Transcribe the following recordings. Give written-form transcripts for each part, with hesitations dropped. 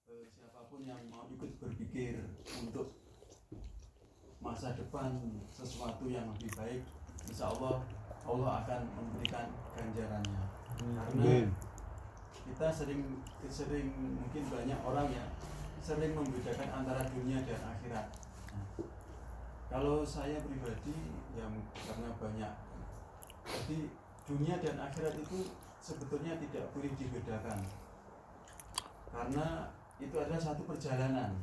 siapapun yang mau ikut berpikir untuk masa depan sesuatu yang lebih baik, insya Allah akan memberikan ganjarannya. Karena kita sering mungkin banyak orang ya sering membedakan antara dunia dan akhirat. Nah, kalau saya pribadi ya karena banyak, jadi dunia dan akhirat itu sebetulnya tidak boleh dibedakan, karena itu adalah satu perjalanan.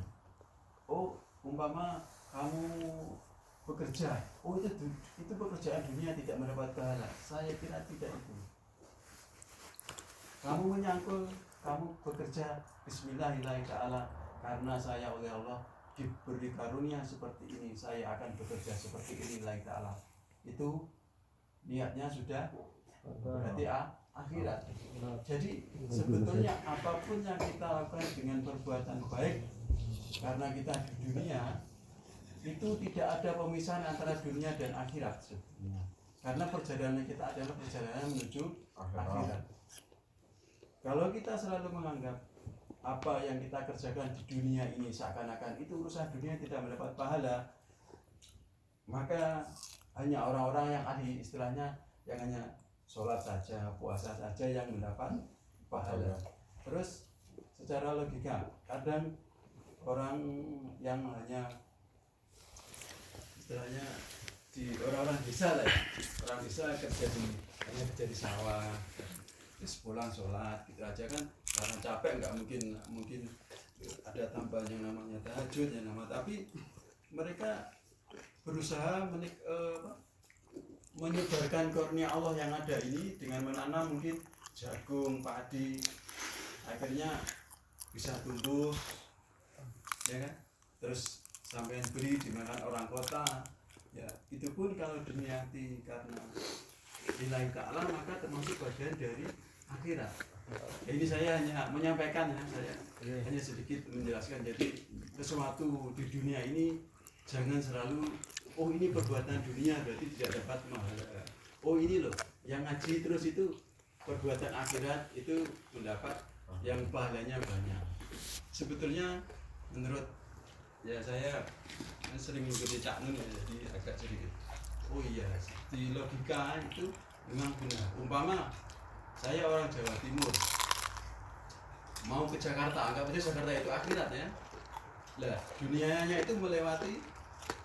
Oh, umpama kamu bekerja, oh itu pekerjaan dunia tidak mendapat pahala. Saya kira tidak itu. Kamu menyangkul, kamu bekerja Bismillahirrahmanirrahim, karena saya oleh Allah diberi karunia seperti ini, saya akan bekerja seperti ini lillahi ta'ala. Itu niatnya sudah berarti akhirat. Jadi sebetulnya apapun yang kita lakukan dengan perbuatan baik, karena kita di dunia itu tidak ada pemisahan antara dunia dan akhirat. Karena perjalanan kita adalah perjalanan menuju akhirat. Kalau kita selalu menganggap apa yang kita kerjakan di dunia ini seakan-akan itu urusan dunia tidak mendapat pahala, maka hanya orang-orang yang ahli, istilahnya yang hanya sholat saja, puasa saja yang mendapat pahala. Terus secara logika, kadang orang yang hanya istilahnya di orang-orang desa lah ya, orang desa hanya kerja di sawah, terus pulang sholat gitu aja kan, karena capek nggak mungkin ada tambahan yang namanya tahajud yang tapi mereka berusaha menyebarkan karunia Allah yang ada ini dengan menanam mungkin jagung, padi, akhirnya bisa tumbuh, ya kan? Terus sampai beli dimakan orang kota, ya itu pun kalau diniati karena lillahi ta'ala maka termasuk bagian dari akhirat. Ini saya hanya menyampaikan ya, saya hanya sedikit menjelaskan. Jadi sesuatu di dunia ini jangan selalu oh ini perbuatan dunia berarti tidak dapat pahala. Oh ini loh yang ngaji terus itu perbuatan akhirat itu mendapat yang pahalanya banyak. Sebetulnya menurut ya saya sering mengikuti Cak Nun ya, jadi agak sedikit. Oh iya, di logika itu memang benar. Umpama saya orang Jawa Timur mau ke Jakarta, anggap aja Jakarta itu akhirat ya. Lah dunianya itu melewati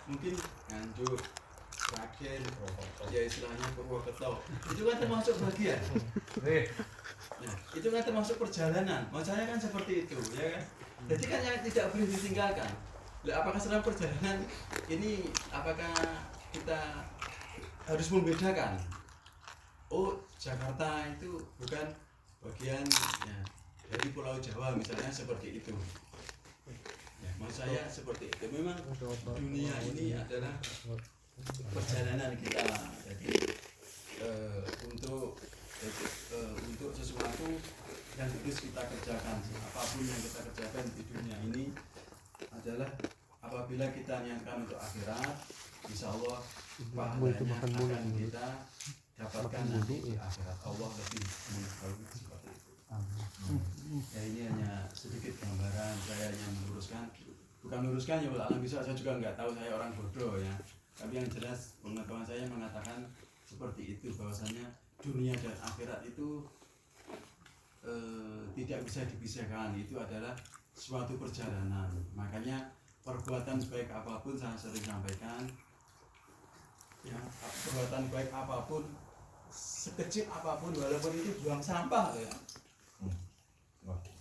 mungkin Nganjuk, Sragen, ya istilahnya Purwokerto. Itu kan termasuk bagian. Nah, itu kan termasuk perjalanan. Maksudnya kan seperti itu, ya kan? Jadi kan yang tidak boleh ditinggalkan. Lah apakah selama perjalanan ini apakah kita harus membedakan? Oh, Jakarta itu bukan bagian ya, dari Pulau Jawa misalnya seperti itu. Ya, maksud saya seperti itu. Memang dunia ini adalah perjalanan kita. Jadi untuk sesuatu yang harus kita kerjakan, apapun yang kita kerjakan di dunia ini adalah apabila kita niatkan untuk akhirat, insya Allah pahalanya akan kita dapatkan nanti di akhirat. Allah lebih mengetahui seperti itu. Ya ini hanya sedikit gambaran, saya hanya meluruskan ya alam bisa, saya juga nggak tahu, saya orang bodoh ya, tapi yang jelas pengetahuan saya mengatakan seperti itu, bahwasanya dunia dan akhirat itu tidak bisa dipisahkan, itu adalah suatu perjalanan. Makanya perbuatan baik apapun, saya sering sampaikan ya, perbuatan baik apapun, sekecil apapun, walaupun itu buang sampah ya,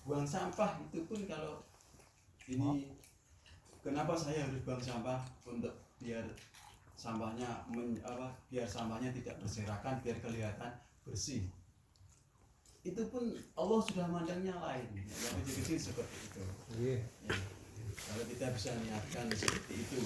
buang sampah itu pun kalau ini, kenapa saya harus buang sampah? Untuk biar sampahnya biar sampahnya tidak berserakan, biar kelihatan bersih. Itu pun Allah sudah mandangnya lain, yang kecil-kecil seperti itu. Ya, kalau kita bisa niatkan seperti itu.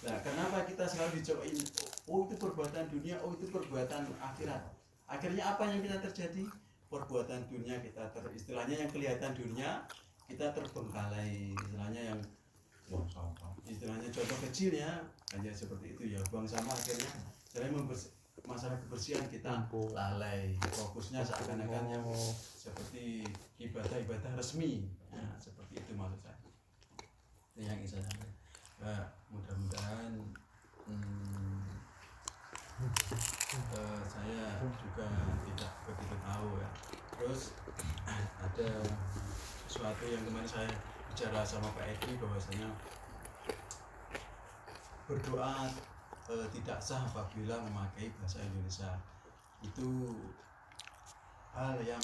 Nah, kenapa kita selalu dicobain? Oh itu perbuatan dunia, oh itu perbuatan akhirat. Akhirnya apa yang kita terjadi? Perbuatan dunia kita istilahnya yang kelihatan dunia kita terbengkalai, istilahnya yang istilahnya contoh kecil ya, hanya seperti itu ya, buang sampah, akhirnya selain masalah kebersihan kita lalai, fokusnya seakan-akan yang seperti ibadah resmi ya. Nah, seperti itu maksud saya. Itu yang bisa sampai. Mudah-mudahan saya juga tidak begitu tahu ya. Terus ada sesuatu yang kemarin saya bicara sama Pak Edi bahwasanya berdoa tidak sah apabila memakai bahasa Indonesia. Itu hal yang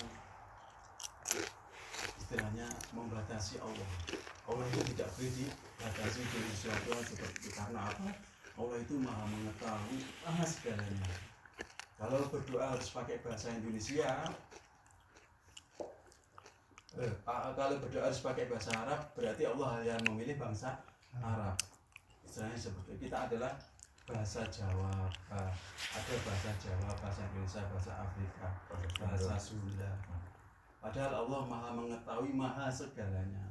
istilahnya membatasi Allah. Allah itu tidak boleh dibatasi dengan sesuatu seperti itu. Karena apa? Allah itu maha mengetahui segalanya. Kalau berdoa harus pakai bahasa Indonesia, kalau berdoa harus pakai bahasa Arab, berarti Allah yang memilih bangsa Arab. Istilahnya seperti itu. Kita adalah bahasa Jawa, ada bahasa Jawa, bahasa Indonesia, bahasa Afrika, bahasa Sunda. Padahal Allah maha mengetahui maha segalanya.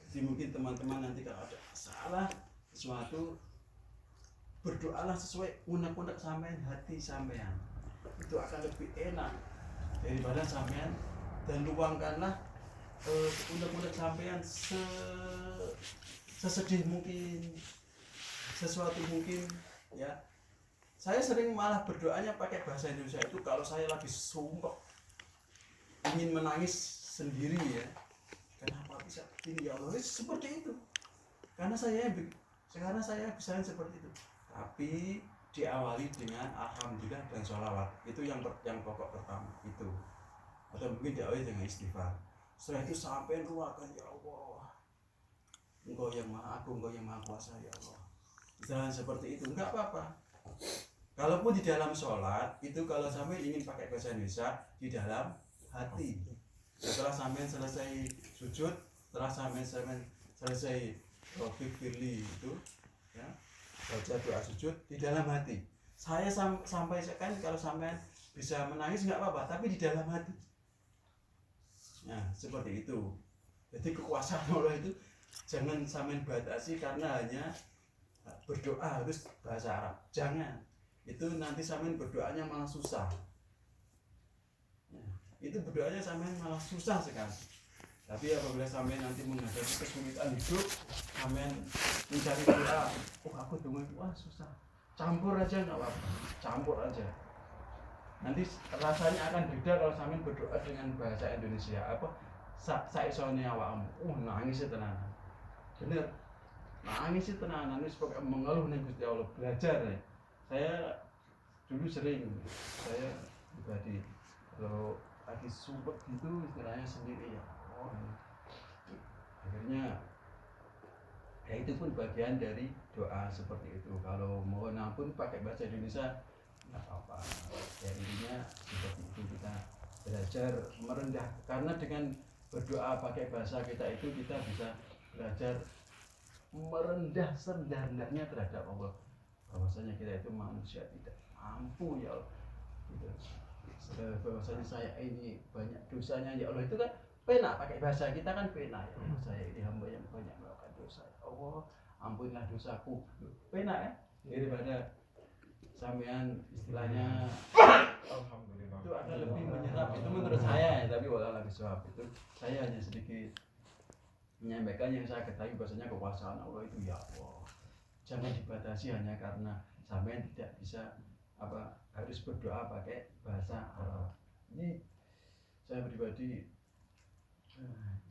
Jadi mungkin teman-teman nanti kalau ada masalah sesuatu, berdoalah sesuai unek-unek sampean, hati sampean. Itu akan lebih enak daripada sampean, dan luangkanlah unek-unek sampean sesedih mungkin, sesuatu mungkin ya. Saya sering malah berdoanya pakai bahasa Indonesia itu kalau saya lagi sumpah, ingin menangis sendiri ya. Kenapa bisa begini ya Allah? Seperti itu. Karena saya bisa seperti itu. Tapi diawali dengan alhamdulillah dan sholawat. Itu yang pokok pertama itu. Atau mungkin diawali dengan istighfar. Setelah itu sampai luarkan, ya Allah, Engkau yang maha agung, Engkau yang maha kuasa, ya Allah. Jangan seperti itu, enggak apa-apa. Kalaupun di dalam sholat itu, kalau sampai ingin pakai bahasa Indonesia, di dalam hati. Setelah sampai selesai sujud, setelah sampai selesai Rabbik firli itu ya, baca doa sujud di dalam hati. Saya sampaikan kalau sampai bisa menangis nggak apa-apa, tapi di dalam hati. Nah, seperti itu. Jadi kekuasaan Allah itu jangan sampai batasi karena hanya berdoa harus bahasa Arab. Jangan. Itu nanti sampai berdoanya malah susah. Itu berdoanya sampean malah susah sekali. Tapi apabila sampean nanti menghadapi kesulitan hidup, sampean mencari doa, aku tunggu, wah susah, campur aja nggak apa-apa, campur aja. Nanti rasanya akan beda kalau sampean berdoa dengan bahasa Indonesia. Apa? Saisone awakmu, nangis tenanan. Bener, nangis tenanan, wis pokoke mengeluh ning Gusti Allah, belajar ya. Saya dulu sering, saya pribadi kalau lagi sumpah gitu istilahnya sendiri ya. Akhirnya ya itu pun bagian dari doa seperti itu. Kalau mohon ampun pakai bahasa Indonesia nggak apa-apa. Ya intinya seperti itu, kita belajar merendah. Karena dengan berdoa pakai bahasa kita itu kita bisa belajar merendah serendah-rendahnya terhadap Allah. Bahwasanya kita itu manusia tidak mampu ya Allah. Gitu. Bahwasanya saya ini banyak dosanya ya Allah, itu kan penak pakai bahasa kita kan penak ya Allah, saya ini hamba yang banyak melakukan dosa, ya Allah ampunilah dosaku, penak ya, daripada sampean istilahnya alhamdulillah itu akan lebih menyerap. Itu menurut saya ya, tapi walau lebih suap itu saya hanya sedikit menyampaikan yang saya ketahui bahwasanya kekuasaan Allah itu ya Allah jangan dibatasi hanya karena sampean tidak bisa harus berdoa pakai bahasa Arab. Ini saya pribadi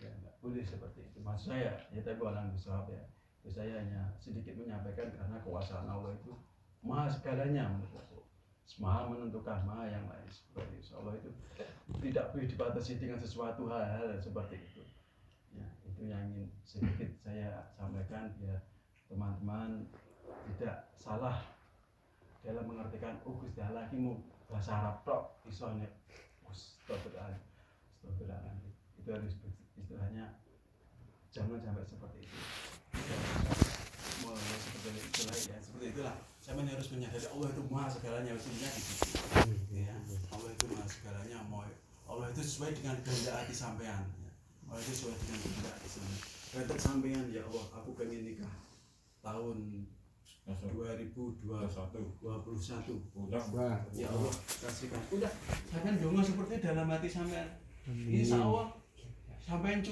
ya nggak boleh seperti itu. Maksud saya ya, tapi walang bisawab ya. Itu saya hanya sedikit menyampaikan karena kekuasaan Allah itu maha segalanya menurut aku. Maha menentukan, maha yang lain seperti itu. Allah itu tidak boleh dibatasi dengan sesuatu hal-hal seperti itu. Ya, itu yang ingin sedikit saya sampaikan biar teman-teman tidak salah dalam mengartikan Gusti Allah iki mau bahasa Arab tok iso nek astagfirullah. Itu harus istilahnya jangan sampai seperti itu. Mulai seperti itulah ya, seperti itulah. Saya harus menyadari Allah itu maha segalanya, maksudnya di situ. Ya, Allah itu maha segalanya, Allah itu sesuai dengan kehendak hati sampean. Ya. Allah itu sesuai dengan kehendak hati sampean. Kehendak sampean ya Allah, aku pengen nikah tahun 2021. Ya Allah, kasihkan. Udah, sampean donga seperti dalam hati sampean. Insya Allah sampean